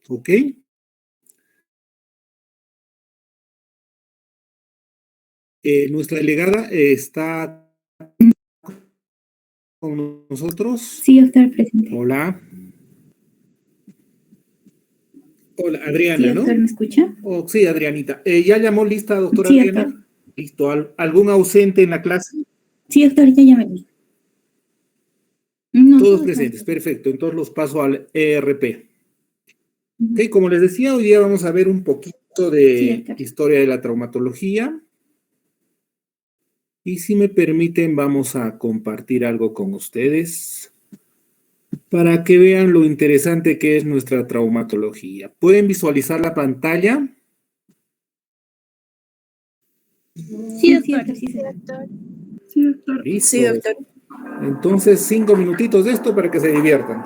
¿Ok? Nuestra delegada está con nosotros. Sí, doctor, presente. Hola. Hola, Adriana, Sí, doctor, ¿no? ¿me escucha? Oh, sí, Adrianita. ¿Ya llamó lista, doctora Sí, Adriana? doctor. Listo. ¿Algún ausente en la clase? Sí, doctor, ya llamé. No, Todos todos presentes. presentes. Perfecto. Entonces los paso al ERP. Ujú. Ok, como les decía, hoy día vamos a ver un poquito Sí, de doctor. historia de la traumatología. Y si me permiten, vamos a compartir algo con ustedes para que vean lo interesante que es nuestra traumatología. ¿Pueden visualizar la pantalla? Sí, doctor, sí se ve. Sí, doctor. Listo. Sí, doctor. Entonces, 5 minutitos de esto para que se diviertan.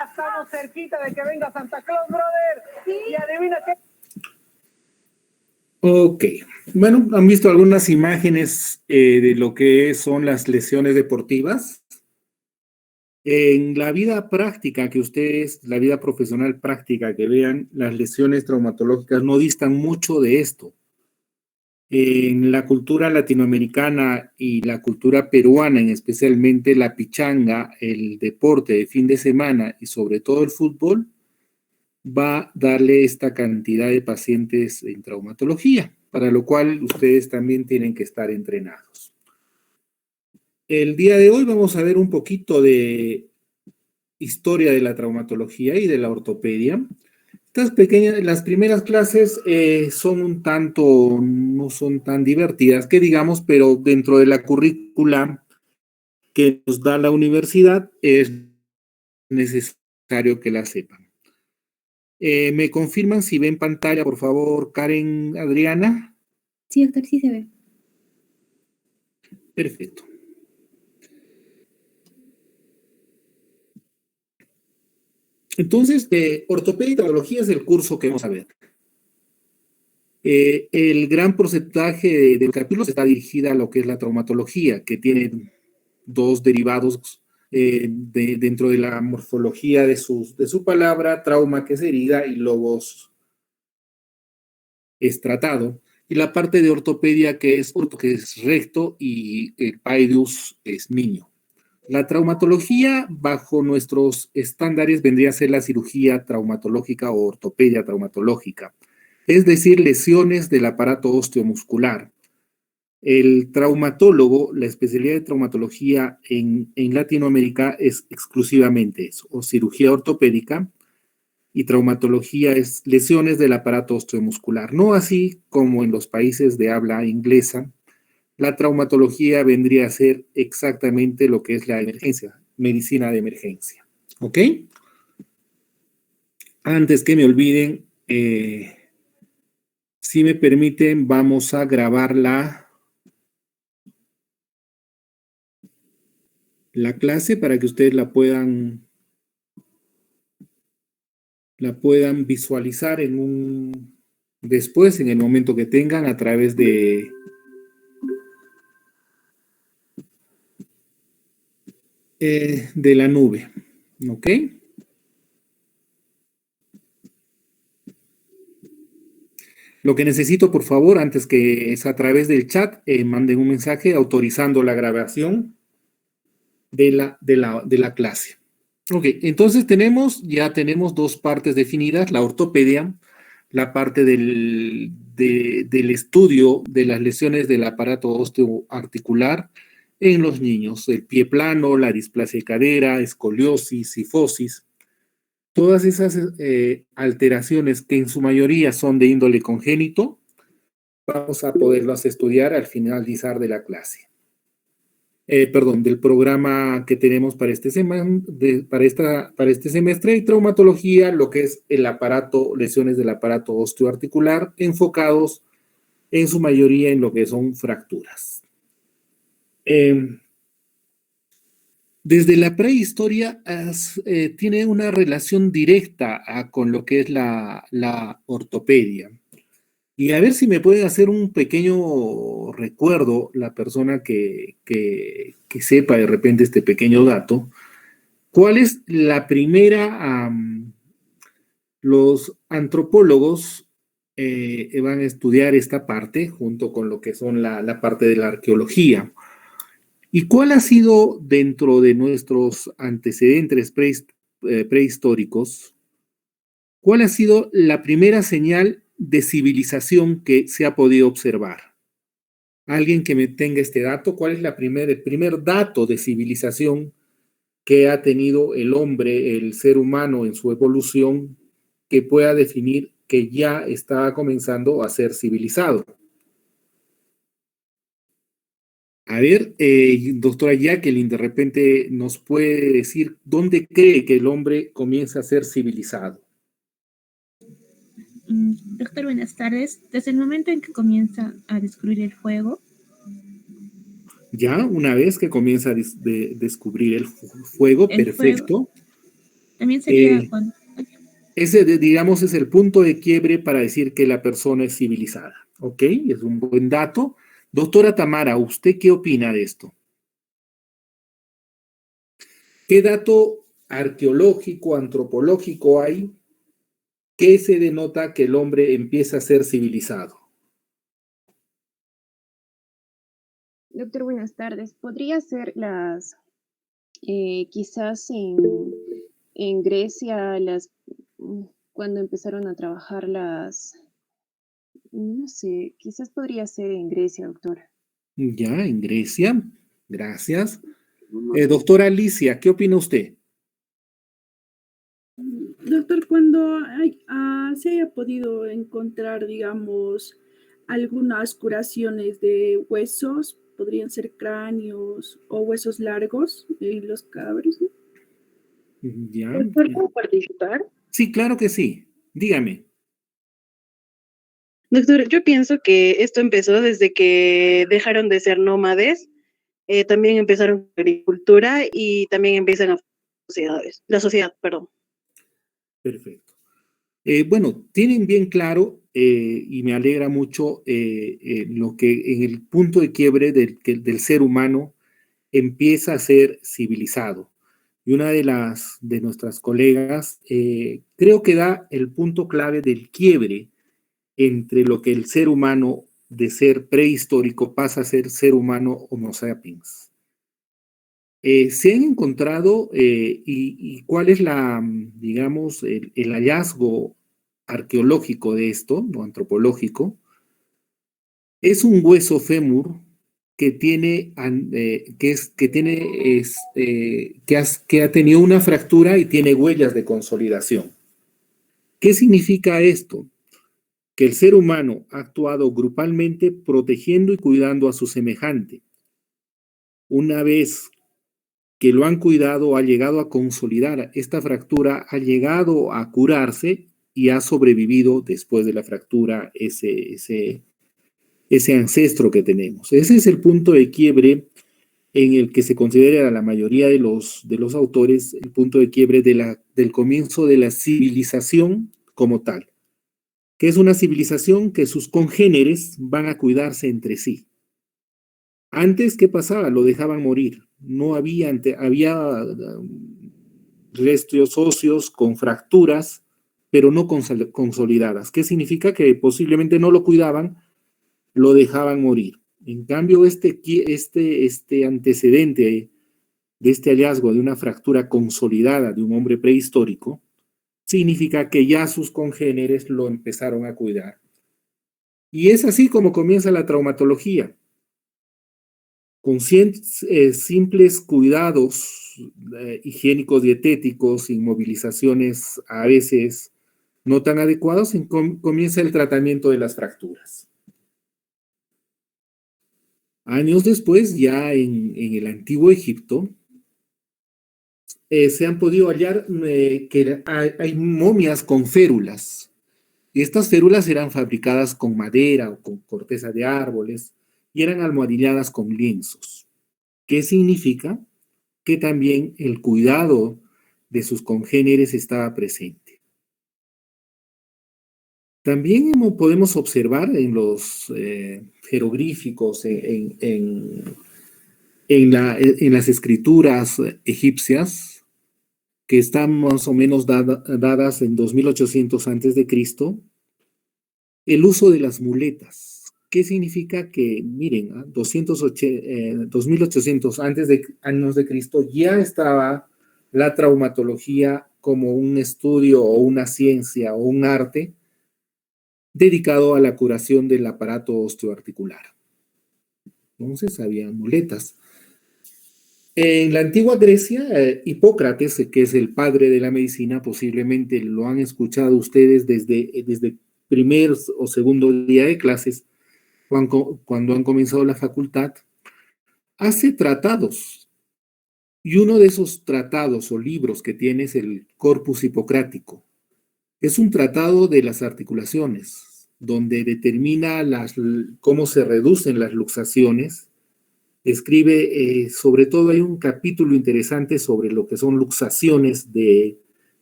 Estamos cerquita de que venga Santa Claus, brother. Sí. Y adivina qué. Ok. Bueno, han visto algunas imágenes de lo que son las lesiones deportivas. En la vida práctica que ustedes, la vida profesional práctica que vean, las lesiones traumatológicas no distan mucho de esto. En la cultura latinoamericana y la cultura peruana, en especialmente la pichanga, el deporte de fin de semana y sobre todo el fútbol, va a darle esta cantidad de pacientes en traumatología, para lo cual ustedes también tienen que estar entrenados. El día de hoy vamos a ver un poquito de historia de la traumatología y de la ortopedia. Estas pequeñas, las primeras clases son un tanto, no son tan divertidas que digamos, pero dentro de la currícula que nos da la universidad es necesario que la sepan. ¿Me confirman si ven pantalla, por favor, Karen, Adriana? Sí, doctor, sí se ve. Perfecto. Entonces, ortopedia y traumatología es el curso que vamos a ver. El gran porcentaje del capítulo está dirigida a lo que es la traumatología, que tiene dos derivados dentro de la morfología de su palabra, trauma que es herida y logos es tratado. Y la parte de ortopedia que es recto y el paidus es niño. La traumatología, bajo nuestros estándares, vendría a ser la cirugía traumatológica o ortopedia traumatológica, es decir, lesiones del aparato osteomuscular. El traumatólogo, la especialidad de traumatología en Latinoamérica es exclusivamente eso, o cirugía ortopédica, y traumatología es lesiones del aparato osteomuscular. No así como en los países de habla inglesa, la traumatología vendría a ser exactamente lo que es la emergencia, medicina de emergencia. ¿Ok? Antes que me olviden, si me permiten, vamos a grabar la clase para que ustedes la puedan visualizar después, en el momento que tengan, a través de la nube. ¿Ok? Lo que necesito, por favor, antes que es a través del chat, manden un mensaje autorizando la grabación de la clase. Ok, entonces ya tenemos dos partes definidas, la ortopedia, la parte del estudio de las lesiones del aparato osteoarticular en los niños, el pie plano, la displasia de cadera, escoliosis, cifosis, todas esas alteraciones que en su mayoría son de índole congénito, vamos a poderlas estudiar al finalizar de la clase. Del programa que tenemos para este semestre y traumatología, lo que es el aparato, lesiones del aparato osteoarticular, enfocados en su mayoría en lo que son fracturas. Desde la prehistoria tiene una relación directa con lo que es la ortopedia. Y a ver si me pueden hacer un pequeño recuerdo, la persona que sepa de repente este pequeño dato. ¿Cuál es la primera? Los antropólogos van a estudiar esta parte junto con lo que son la parte de la arqueología. ¿Y cuál ha sido dentro de nuestros antecedentes prehistóricos? ¿Cuál ha sido la primera señal de civilización que se ha podido observar? Alguien que me tenga este dato, ¿cuál es el primer dato de civilización que ha tenido el hombre, el ser humano en su evolución, que pueda definir que ya está comenzando a ser civilizado? A ver, doctora Jacqueline, de repente nos puede decir dónde cree que el hombre comienza a ser civilizado. Doctor, buenas tardes. Desde el momento en que comienza a descubrir el fuego. Ya, una vez que comienza a descubrir el fuego, perfecto. Fuego. También sería cuando... Ese, digamos, es el punto de quiebre para decir que la persona es civilizada. ¿Ok? Es un buen dato. Doctora Tamara, ¿usted qué opina de esto? ¿Qué dato arqueológico, antropológico hay que se denota que el hombre empieza a ser civilizado? Doctor, buenas tardes. ¿Podría ser quizás en Grecia, cuando empezaron a trabajar no sé, quizás podría ser en Grecia, doctor? Ya, en Grecia. Gracias. Doctora Alicia, ¿qué opina usted? Doctor, cuando se haya podido encontrar, digamos, algunas curaciones de huesos, podrían ser cráneos o huesos largos en los cadáveres, ¿no? Ya. Doctor, ¿puedo participar? Sí, claro que sí. Dígame. Doctor, yo pienso que esto empezó desde que dejaron de ser nómades, también empezaron con la agricultura y también empiezan la sociedad, perdón. Perfecto. Bueno, tienen bien claro y me alegra mucho lo que en el punto de quiebre del ser humano empieza a ser civilizado. Y una de nuestras colegas creo que da el punto clave del quiebre entre lo que el ser humano de ser prehistórico pasa a ser ser humano Homo sapiens. Se han encontrado y cuál es digamos, el hallazgo arqueológico de esto, no antropológico, es un hueso fémur que tiene, que ha tenido una fractura y tiene huellas de consolidación. ¿Qué significa esto? Que el ser humano ha actuado grupalmente protegiendo y cuidando a su semejante. Una vez que lo han cuidado, ha llegado a consolidar esta fractura, ha llegado a curarse y ha sobrevivido después de la fractura ese ancestro que tenemos. Ese es el punto de quiebre en el que se considera a la mayoría de los autores el punto de quiebre del comienzo de la civilización como tal, que es una civilización que sus congéneres van a cuidarse entre sí. Antes, ¿qué pasaba? Lo dejaban morir. No había restos óseos con fracturas pero no consolidadas. ¿Qué significa? Que posiblemente no lo cuidaban, lo dejaban morir. En cambio, este antecedente de este hallazgo de una fractura consolidada de un hombre prehistórico significa que ya sus congéneres lo empezaron a cuidar. Y es así como comienza la traumatología, con simples cuidados higiénicos dietéticos, inmovilizaciones a veces no tan adecuados, comienza el tratamiento de las fracturas. Años después, ya en el antiguo Egipto, se han podido hallar que hay momias con férulas. Y estas férulas eran fabricadas con madera o con corteza de árboles y eran almohadilladas con lienzos. ¿Qué significa? Que también el cuidado de sus congéneres estaba presente. También podemos observar en los jeroglíficos, en las escrituras egipcias, que están más o menos dadas en 2800 antes de Cristo, el uso de las muletas. ¿Qué significa? Que, miren, 2800 años de Cristo ya estaba la traumatología como un estudio o una ciencia o un arte dedicado a la curación del aparato osteoarticular. Entonces había muletas. En la antigua Grecia, Hipócrates, que es el padre de la medicina, posiblemente lo han escuchado ustedes desde primer o segundo día de clases, cuando han comenzado la facultad, hace tratados. Y uno de esos tratados o libros que tiene es el Corpus Hipocrático. Es un tratado de las articulaciones, donde determina cómo se reducen las luxaciones. Escribe, sobre todo hay un capítulo interesante sobre lo que son luxaciones de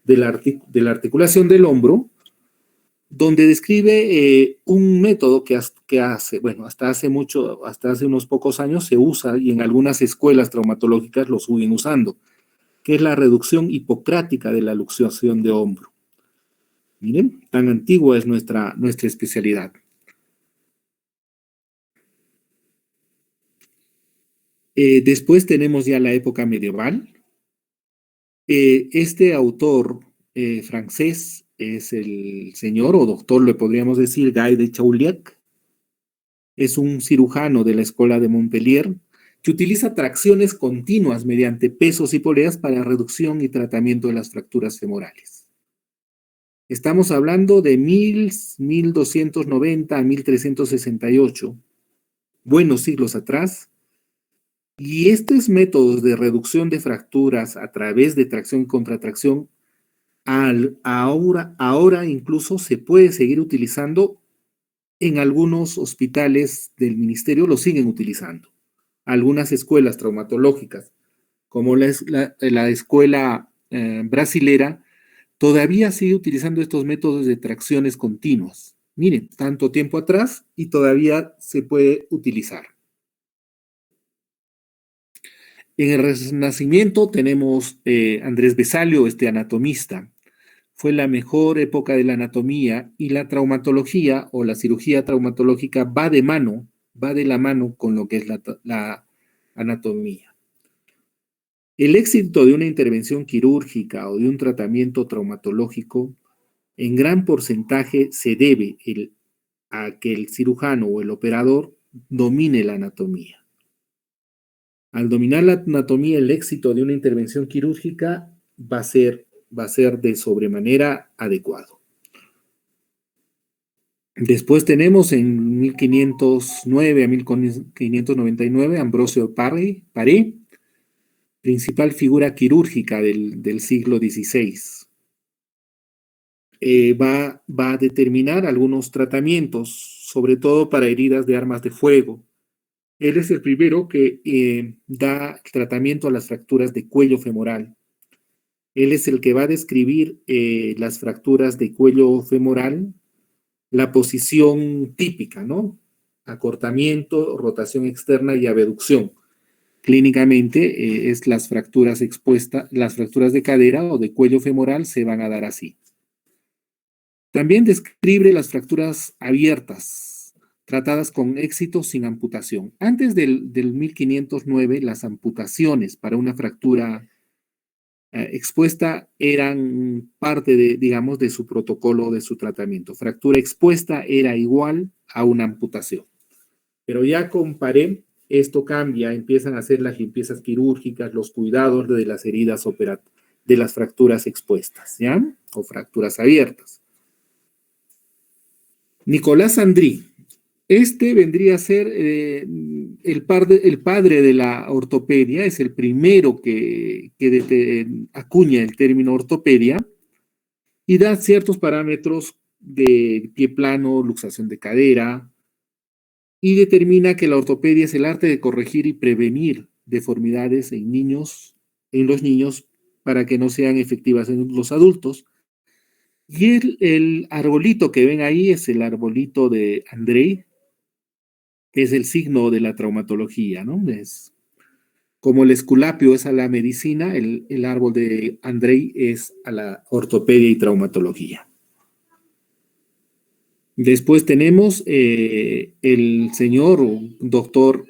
la articulación del hombro, donde describe un método que hasta hace unos pocos años se usa y en algunas escuelas traumatológicas lo siguen usando, que es la reducción hipocrática de la luxación de hombro. Miren, tan antigua es nuestra especialidad. Después tenemos ya la época medieval. Este autor francés es el señor o doctor, le podríamos decir, Guy de Chauliac. Es un cirujano de la Escuela de Montpellier que utiliza tracciones continuas mediante pesos y poleas para reducción y tratamiento de las fracturas femorales. Estamos hablando de 1290 a 1368, buenos siglos atrás. Y estos métodos de reducción de fracturas a través de tracción y contratracción, ahora incluso se puede seguir utilizando en algunos hospitales del ministerio, lo siguen utilizando. Algunas escuelas traumatológicas, como la escuela brasilera, todavía sigue utilizando estos métodos de tracciones continuas. Miren, tanto tiempo atrás y todavía se puede utilizar. En el Renacimiento tenemos Andrés Vesalio, este anatomista. Fue la mejor época de la anatomía y la traumatología o la cirugía traumatológica va de la mano con lo que es la anatomía. El éxito de una intervención quirúrgica o de un tratamiento traumatológico en gran porcentaje se debe a que el cirujano o el operador domine la anatomía. Al dominar la anatomía, el éxito de una intervención quirúrgica va a ser de sobremanera adecuado. Después tenemos en 1509 a 1599 Ambrosio Paré, principal figura quirúrgica del siglo XVI. Va a determinar algunos tratamientos, sobre todo para heridas de armas de fuego. Él es el primero que da tratamiento a las fracturas de cuello femoral. Él es el que va a describir las fracturas de cuello femoral, la posición típica, ¿no? Acortamiento, rotación externa y abducción. Clínicamente es las fracturas de cadera o de cuello femoral se van a dar así. También describe las fracturas abiertas, tratadas con éxito sin amputación. Antes del 1509, las amputaciones para una fractura expuesta eran parte de, digamos, de su protocolo, de su tratamiento. Fractura expuesta era igual a una amputación. Pero ya con Paré, esto cambia, empiezan a hacer las limpiezas quirúrgicas, los cuidados de las heridas de las fracturas expuestas, ¿ya? O fracturas abiertas. Nicolás Andrí, este vendría a ser el padre de la ortopedia, es el primero que acuña el término ortopedia y da ciertos parámetros de pie plano, luxación de cadera, y determina que la ortopedia es el arte de corregir y prevenir deformidades en los niños para que no sean efectivas en los adultos. Y el arbolito que ven ahí es el arbolito de André, que es el signo de la traumatología, ¿no? Es como el esculapio es a la medicina, el árbol de André es a la ortopedia y traumatología. Después tenemos el señor doctor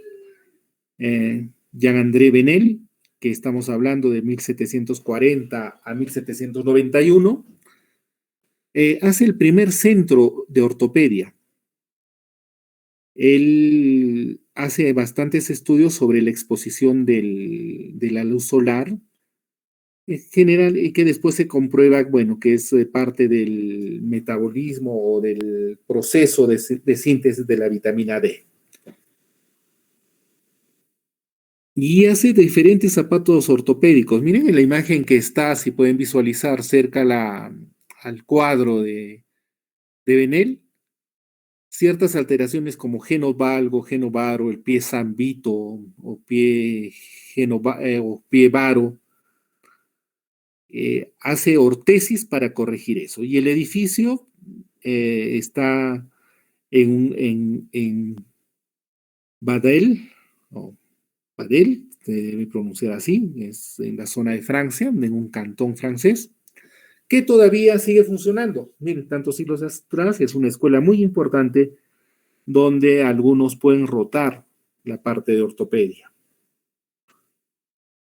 Jean-André Venel, que estamos hablando de 1740 a 1791, hace el primer centro de ortopedia. Él hace bastantes estudios sobre la exposición de la luz solar, en general, y que después se comprueba, bueno, que es parte del metabolismo o del proceso de síntesis de la vitamina D. Y hace diferentes zapatos ortopédicos. Miren en la imagen que está, si pueden visualizar cerca al cuadro de Venel, ciertas alteraciones como genovalgo, genovaro, el pie zambito o pie varo, hace ortesis para corregir eso. Y el edificio está en Badel, o Badel, se debe pronunciar así, es en la zona de Francia, en un cantón francés, que todavía sigue funcionando. Miren, tantos siglos atrás, es una escuela muy importante donde algunos pueden rotar la parte de ortopedia.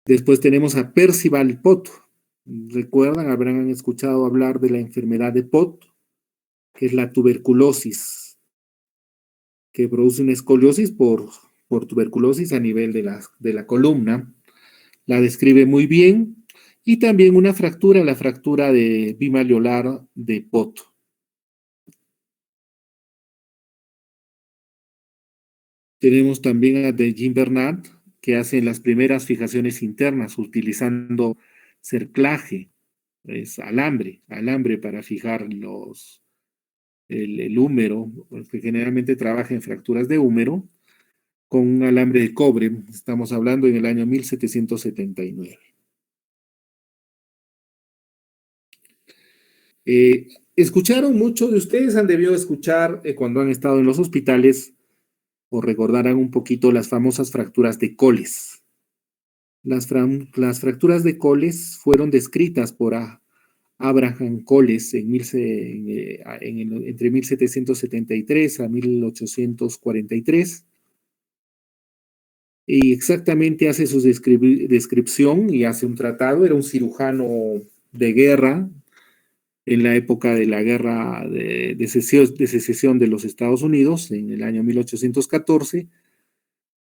Después tenemos a Percival Pot. Recuerdan, habrán escuchado hablar de la enfermedad de Pot, que es la tuberculosis, que produce una escoliosis por tuberculosis a nivel de la columna. La describe muy bien. Y también una fractura, la fractura de bimalleolar de Pot. Tenemos también a de Jean Bernard, que hace las primeras fijaciones internas utilizando cerclaje, es alambre para fijar el húmero, que generalmente trabaja en fracturas de húmero, con un alambre de cobre. Estamos hablando en el año 1779. Escucharon mucho de ustedes, han debido escuchar cuando han estado en los hospitales o recordarán un poquito las famosas fracturas de Coles. Las fracturas de Coles fueron descritas por Abraham Coles entre 1773 a 1843. Y exactamente hace su descripción y hace un tratado. Era un cirujano de guerra en la época de la guerra de secesión de los Estados Unidos, en el año 1814,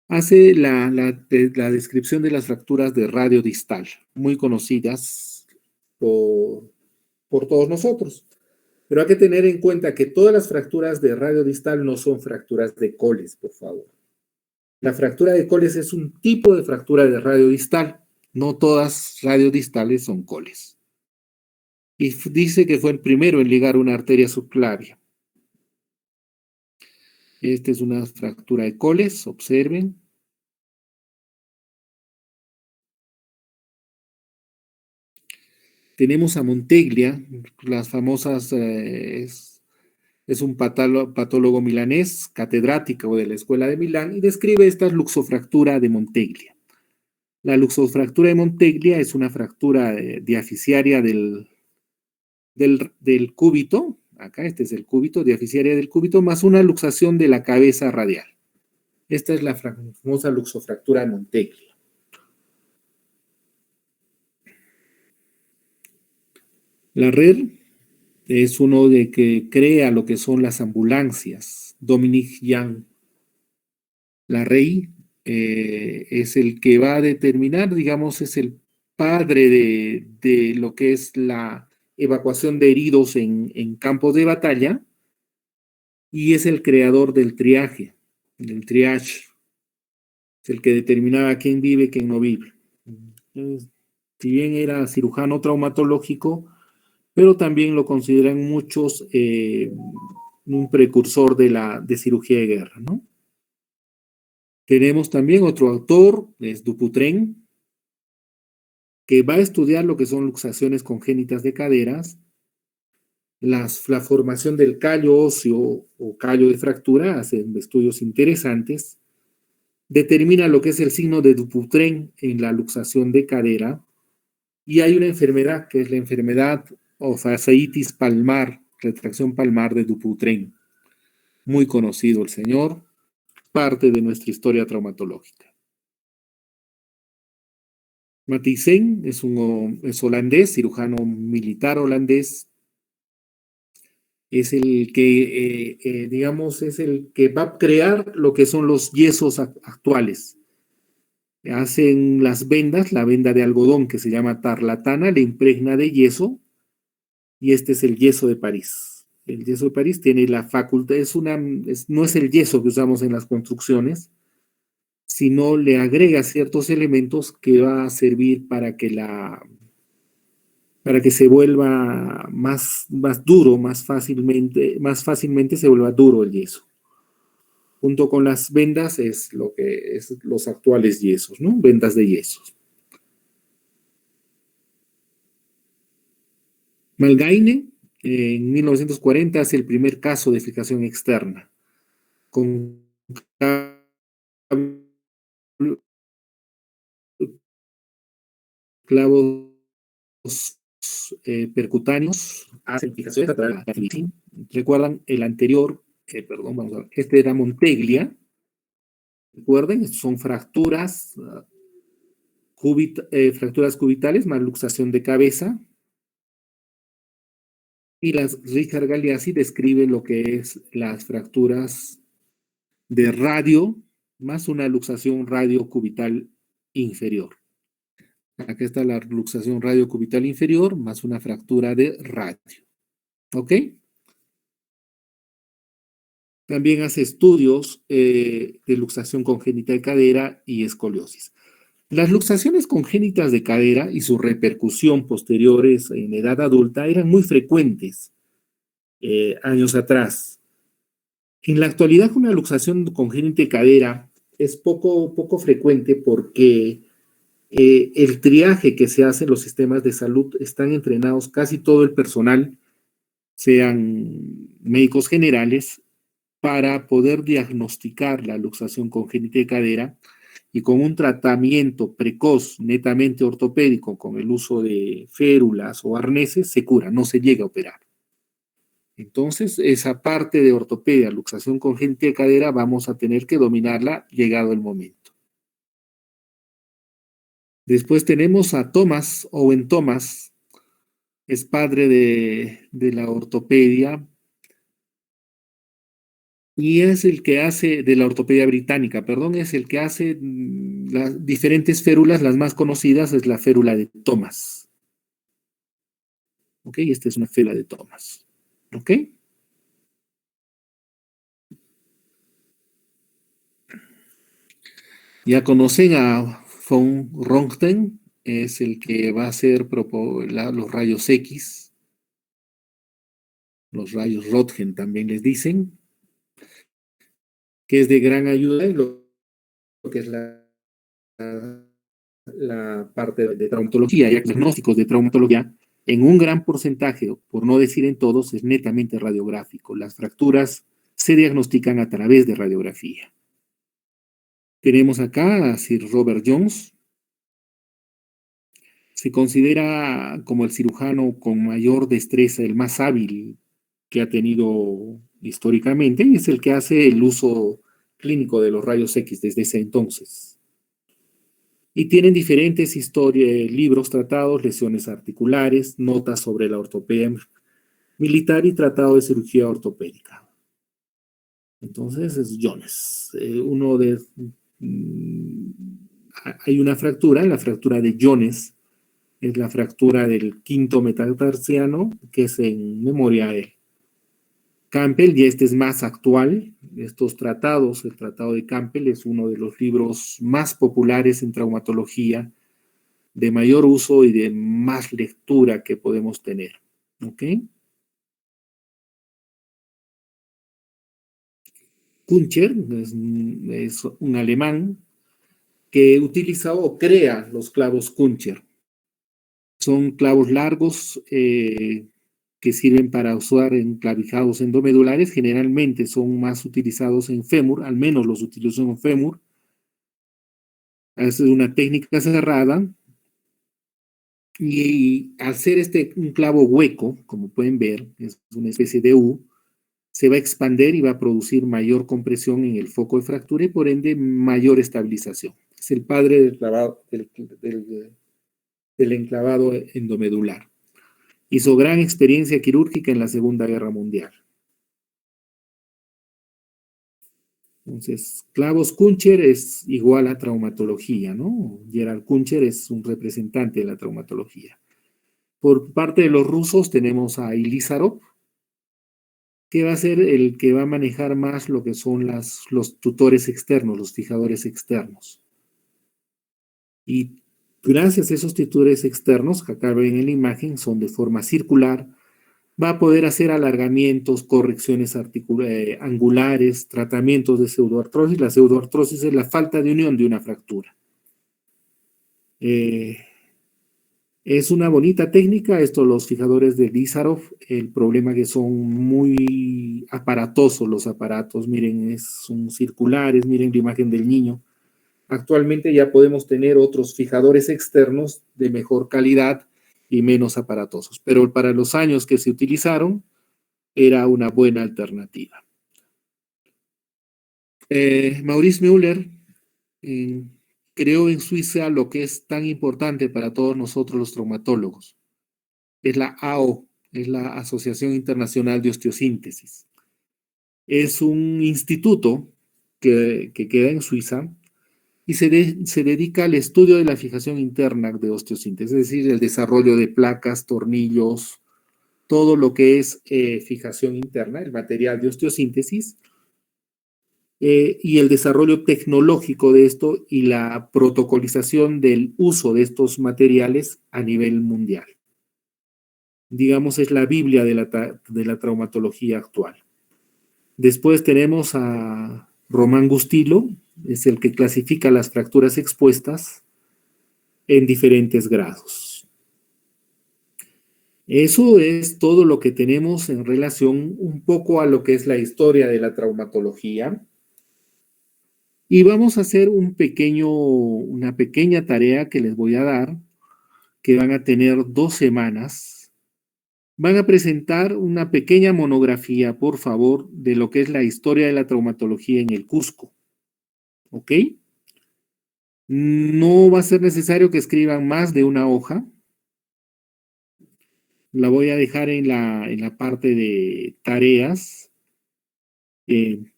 hace la descripción de las fracturas de radio distal, muy conocidas por todos nosotros. Pero hay que tener en cuenta que todas las fracturas de radio distal no son fracturas de Coles, por favor. La fractura de Coles es un tipo de fractura de radio distal. No todas radiodistales son Coles. Y dice que fue el primero en ligar una arteria subclavia. Esta es una fractura de Coles, observen. Tenemos a Monteglia, las famosas, es un patólogo milanés, catedrático de la Escuela de Milán, y describe esta luxofractura de Monteglia. La luxofractura de Monteglia es una fractura diaficiaria del cúbito, acá este es el cúbito, diáfisis área del cúbito, más una luxación de la cabeza radial. Esta es la famosa luxofractura Monteglia. La red es uno de que crea lo que son las ambulancias. Dominique Young. La Rey es el que va a determinar, digamos, es el padre de lo que es la evacuación de heridos en campos de batalla y es el creador del triaje, del triage. Es el que determinaba quién vive, quién no vive. Entonces, si bien era cirujano traumatológico, pero también lo consideran muchos un precursor de cirugía de guerra, ¿no? Tenemos también otro autor, es Dupuytren, que va a estudiar lo que son luxaciones congénitas de caderas, la formación del callo óseo o callo de fractura, hacen estudios interesantes, determina lo que es el signo de Dupuytren en la luxación de cadera, y hay una enfermedad que es la enfermedad o fasciitis palmar, retracción palmar de Dupuytren. Muy conocido el señor, parte de nuestra historia traumatológica. Matthijssen es holandés, cirujano militar holandés. Es el que, digamos, es el que va a crear lo que son los yesos actuales. Hacen las vendas, la venda de algodón que se llama tarlatana, le impregna de yeso, y este es el yeso de París. El yeso de París tiene la facultad, no es el yeso que usamos en las construcciones, sino le agrega ciertos elementos que va a servir para que se vuelva más duro, más fácilmente se vuelva duro el yeso. Junto con las vendas es lo que es los actuales yesos, ¿no? Vendas de yesos. Malgaine, en 1940, hace el primer caso de fijación externa, con clavos percutáneos, hacen fijaciones a través de la fijación. ¿Recuerdan el anterior? Perdón, vamos a ver. Este era Monteglia. Recuerden, son fracturas, fracturas cubitales más luxación de cabeza. Y Richard Gagliassi describe lo que es las fracturas de radio más una luxación radiocubital inferior. Acá está la luxación radiocubital inferior más una fractura de radio. ¿Ok? También hace estudios de luxación congénita de cadera y escoliosis. Las luxaciones congénitas de cadera y su repercusión posteriores en edad adulta eran muy frecuentes años atrás. En la actualidad, una luxación congénita de cadera es poco frecuente porque el triaje que se hace en los sistemas de salud están entrenados casi todo el personal, sean médicos generales, para poder diagnosticar la luxación congénita de cadera y con un tratamiento precoz, netamente ortopédico, con el uso de férulas o arneses, se cura, no se llega a operar. Entonces, esa parte de ortopedia, luxación congénita de cadera, vamos a tener que dominarla llegado el momento. Después tenemos a Owen Thomas, es padre de la ortopedia y es el que hace, de la ortopedia británica, perdón, es el que hace las diferentes férulas, las más conocidas es la férula de Thomas. ¿Ok? Esta es una férula de Thomas. ¿Ok? Ya conocen a von Röntgen, es el que va a hacer los rayos X, los rayos Röntgen también les dicen, que es de gran ayuda en lo que es la parte de traumatología y diagnósticos de traumatología. En un gran porcentaje, por no decir en todos, es netamente radiográfico. Las fracturas se diagnostican a través de radiografía. Tenemos acá a Sir Robert Jones. Se considera como el cirujano con mayor destreza, el más hábil que ha tenido históricamente y es el que hace el uso clínico de los rayos X desde ese entonces. Y tienen diferentes libros, tratados, lesiones articulares, notas sobre la ortopedia militar y tratado de cirugía ortopédica. Entonces es Jones. Hay una fractura, la fractura de Jones, es la fractura del quinto metatarsiano, que es en memoria a él. Campbell, y este es más actual, estos tratados, el tratado de Campbell es uno de los libros más populares en traumatología, de mayor uso y de más lectura que podemos tener. ¿Ok? Kuncher es un alemán que utiliza o crea los clavos Kuncher. Son clavos largos que sirven para usar en clavijados endomedulares. Generalmente son más utilizados en fémur, al menos los utilizo en fémur. Es una técnica cerrada. Y al ser un clavo hueco, como pueden ver, es una especie de U, se va a expandir y va a producir mayor compresión en el foco de fractura y por ende mayor estabilización. Es el padre del enclavado endomedular. Hizo gran experiencia quirúrgica en la Segunda Guerra Mundial. Entonces, clavos Kuncher es igual a traumatología, ¿no? Gerald Kuncher es un representante de la traumatología. Por parte de los rusos tenemos a Ilizarov, que va a ser el que va a manejar más lo que son los tutores externos, los fijadores externos. Y gracias a esos tutores externos, que acá ven en la imagen, son de forma circular, va a poder hacer alargamientos, correcciones angulares, tratamientos de pseudoartrosis. La pseudoartrosis es la falta de unión de una fractura. Es una bonita técnica, los fijadores de Ilizarov, el problema que son muy aparatosos los aparatos, miren, son circulares, miren la imagen del niño. Actualmente ya podemos tener otros fijadores externos de mejor calidad y menos aparatosos, pero para los años que se utilizaron era una buena alternativa. Maurice Müller creó en Suiza lo que es tan importante para todos nosotros los traumatólogos. Es la AO, es la Asociación Internacional de Osteosíntesis. Es un instituto que queda en Suiza y se dedica al estudio de la fijación interna de osteosíntesis, es decir, el desarrollo de placas, tornillos, todo lo que es fijación interna, el material de osteosíntesis, y el desarrollo tecnológico de esto y la protocolización del uso de estos materiales a nivel mundial. Digamos, es la Biblia de la traumatología actual. Después tenemos a Román Gustilo, es el que clasifica las fracturas expuestas en diferentes grados. Eso es todo lo que tenemos en relación un poco a lo que es la historia de la traumatología. Y vamos a hacer una pequeña tarea que les voy a dar, que van a tener 2 semanas. Van a presentar una pequeña monografía, por favor, de lo que es la historia de la traumatología en el Cusco. ¿Ok? No va a ser necesario que escriban más de una hoja. La voy a dejar en la parte de tareas.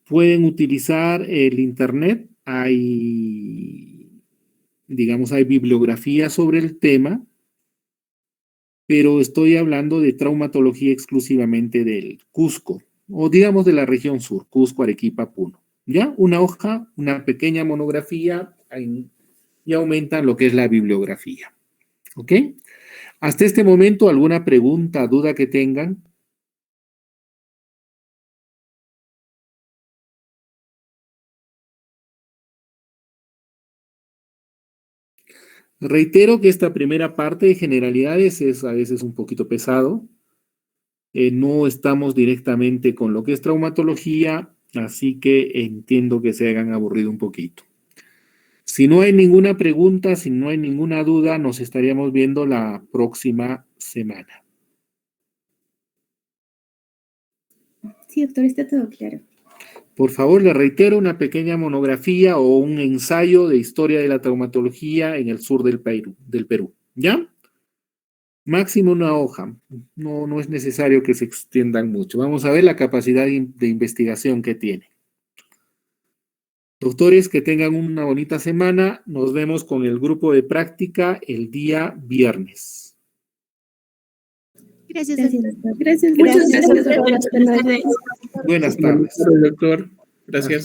Pueden utilizar el internet. Hay bibliografía sobre el tema, pero estoy hablando de traumatología exclusivamente del Cusco, o digamos de la región sur, Cusco, Arequipa, Puno. ¿Ya? Una hoja, una pequeña monografía, y aumentan lo que es la bibliografía. ¿Ok? Hasta este momento, ¿alguna pregunta, duda que tengan? Reitero que esta primera parte de generalidades es a veces un poquito pesado. No estamos directamente con lo que es traumatología, así que entiendo que se hayan aburrido un poquito. Si no hay ninguna pregunta, si no hay ninguna duda, nos estaríamos viendo la próxima semana. Sí, doctor, está todo claro. Por favor, le reitero una pequeña monografía o un ensayo de historia de la traumatología en el sur del Perú. ¿Ya? Máximo una hoja. No es necesario que se extiendan mucho. Vamos a ver la capacidad de investigación que tiene. Doctores, que tengan una bonita semana. Nos vemos con el grupo de práctica el día viernes. Gracias, Gracias, doctor. doctor. Gracias, Muchas doctor. gracias, doctor. Buenas tardes. Buenas tardes. Doctor. Gracias.